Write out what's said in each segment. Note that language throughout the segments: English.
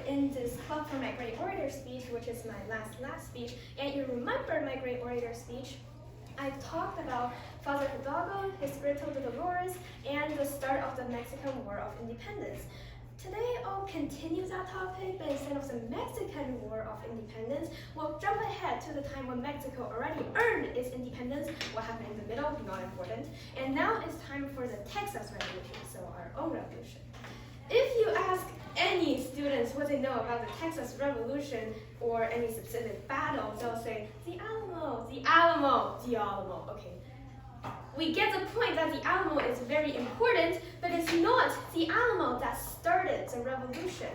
in this Club for My Great Orator speech, which is my last speech, and you remember my Great Orator speech, I talked about Father Hidalgo, his Grito de Dolores, and the start of the Mexican War of Independence. Today I'll continue that topic, but instead of the Mexican War of Independence, we'll jump ahead to the time when Mexico already earned its independence. What happened in the middle, not important. And now it's time for the Texas Revolution, so our own revolution. If you ask any students what they know about the Texas Revolution or any specific battle, they'll say, the Alamo, the Alamo, the Alamo. Okay. We get the point that the Alamo is very important, but it's not the Alamo that started the revolution.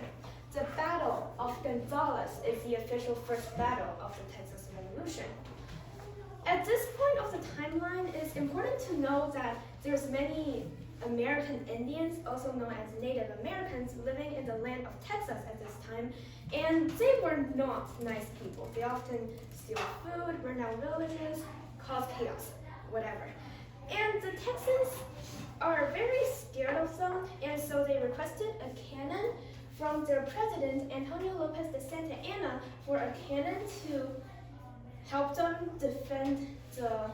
The Battle of Gonzales is the official first battle of the Texas Revolution. At this point of the timeline, it's important to know that there's many American Indians, also known as Native Americans, living in the land of Texas at this time, and they were not nice people. They often steal food, burn down villages, cause chaos, whatever. And the Texans are very scared of them, and so they requested a cannon from their president, Antonio Lopez de Santa Anna, for a cannon to help them defend the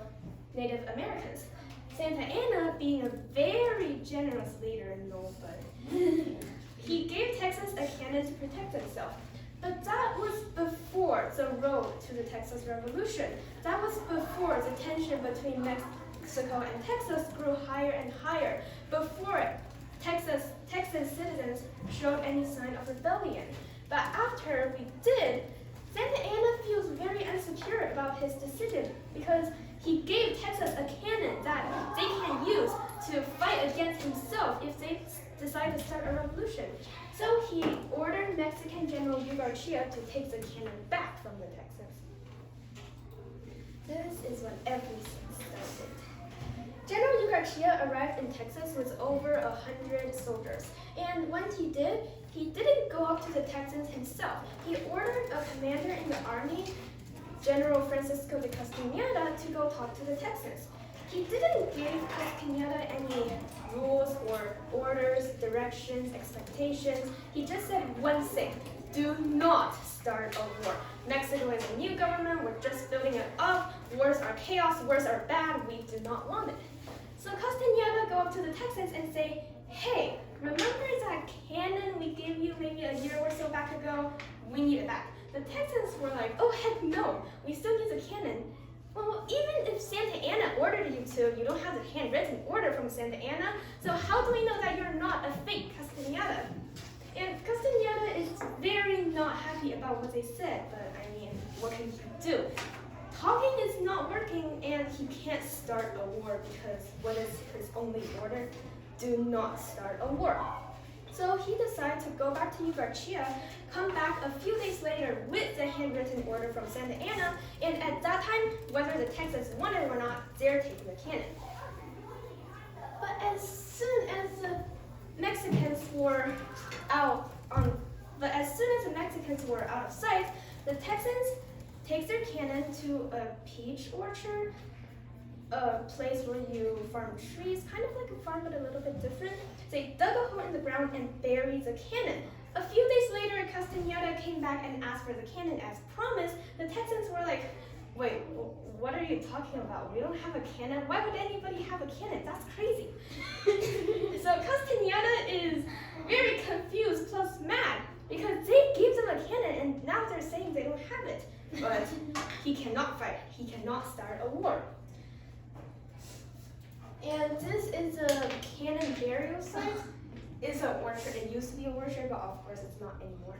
Native Americans. Santa Anna, being a very generous leader, he gave Texas a cannon to protect itself. But that was before the road to the Texas Revolution. That was before the tension between Mexico and Texas grew higher and higher, before Texas citizens showed any sign of rebellion. But after we did, Santa Anna feels very insecure about his decision because he gave Texas a cannon that they can use to fight against himself if they decide to start a revolution. So he ordered Mexican General Garcia to take the cannon back from the Texans. This is when everything started. General Garcia arrived in Texas with over 100 soldiers, and when he did, he didn't go up to the Texans himself. He ordered a commander in the army, General Francisco de Castañeda, to go talk to the Texans. He didn't give Castañeda any rules or orders, directions, expectations. He just said one thing: do not start a war. Mexico is a new government, we're just building it up. Wars are chaos, wars are bad, we do not want it. So Castañeda go up to the Texans and say, hey, remember that cannon we gave you maybe a year or so back ago? We need it back. The Texans were like, oh heck no, we still need the cannon. Well, even if Santa Anna ordered you to, you don't have the handwritten order from Santa Anna, so how do we know that you're not a fake Castañeda? And Castañeda is very not happy about what they said, but I mean, what can he do? Talking is not working, and he can't start a war because what is his only order? Do not start a war. So he decided to go back to Garcia, come back a few days later with the handwritten order from Santa Anna, and at that time, whether the Texans wanted it or not, they're taking the cannon. But as soon as the Mexicans were out of sight, the Texans take their cannon to a peach orchard, a place where you farm trees, kind of like a farm but a little bit different. They dug a hole in the ground and buried the cannon. A few days later, Castañeda came back and asked for the cannon as promised. The Texans were like, wait, what are you talking about? We don't have a cannon. Why would anybody have a cannon? That's crazy. So Castañeda is very confused plus mad because they gave them a cannon and now they're saying they don't have it. But he cannot fight. He cannot start a war. And this is a cannon burial site. It's an orchard. It used to be an orchard, but of course it's not anymore.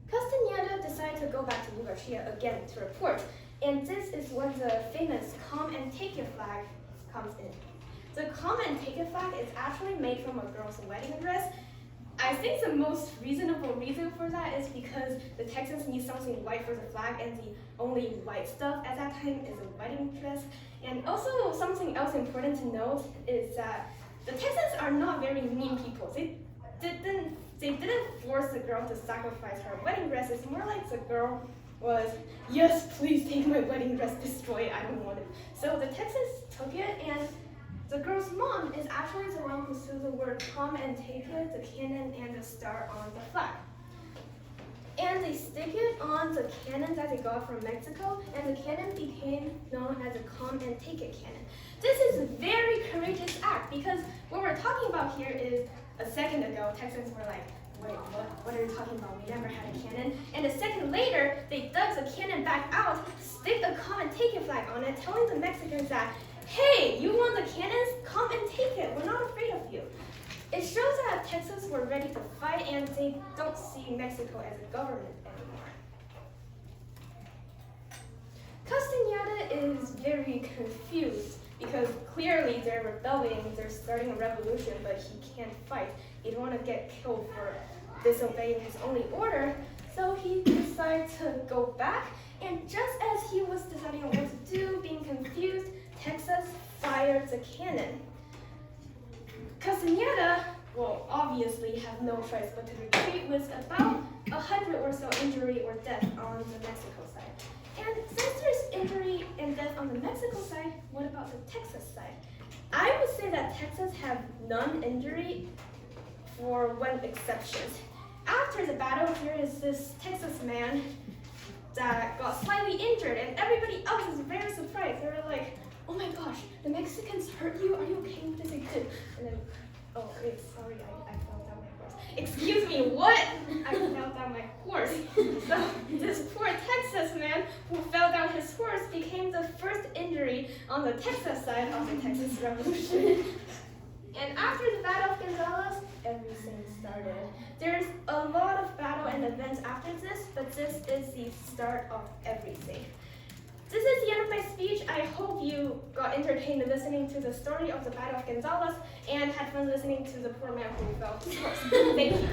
Castañeda decided to go back to Garcia again to report. And this is when the famous Come and Take It flag comes in. The Come and Take It flag is actually made from a girl's wedding dress. I think the most reasonable reason for that is because the Texans need something white for the flag, and the only white stuff at that time is a wedding dress. And also something else important to note is that the Texans are not very mean people. They didn't force the girl to sacrifice her wedding dress. It's more like the girl was, yes, please take my wedding dress, destroy it, I don't want it. So the Texans took it, and The girl's mom is actually the one who threw the word "come and take it," the cannon, and the star on the flag. And they stick it on the cannon that they got from Mexico, and the cannon became known as the "come and take it" cannon. This is a very courageous act because what we're talking about here is a second ago, Texans were like, wait, what are you talking about? We never had a cannon. And a second later, they dug the cannon back out, stick a "come and take it" flag on it, telling the Mexicans that, hey, you want the cannons? Come and take it. We're not afraid of you. It shows that Texans were ready to fight and they don't see Mexico as a government anymore. Castañeda is very confused because clearly they're rebelling, they're starting a revolution, but he can't fight. He don't want to get killed for disobeying his only order, so he decided to go back, and just as he was deciding on what to do, being confused, Texas fired the cannon. Castañeda will obviously have no choice but to retreat with about 100 or so injury or death on the Mexico side. And since there's injury and death on the Mexico side, what about the Texas side? I would say that Texas have none injury for one exception. After the battle, there is this Texas man that got slightly injured, and everybody else is very surprised. They were like, oh my gosh, the Mexicans hurt you? Are you okay with this? They did. And then, oh, wait, sorry, I fell down my horse. Excuse me, what? I fell down my horse. So this poor Texas man who fell down his horse became the first injury on the Texas side of the Texas Revolution. And after the Battle of Gonzales, everything started. There's a lot of battle and events after this, but this is the start of everything. This is the end of my speech. I hope you got entertained listening to the story of the Battle of Gonzales and had fun listening to the poor man who fell. Thank you.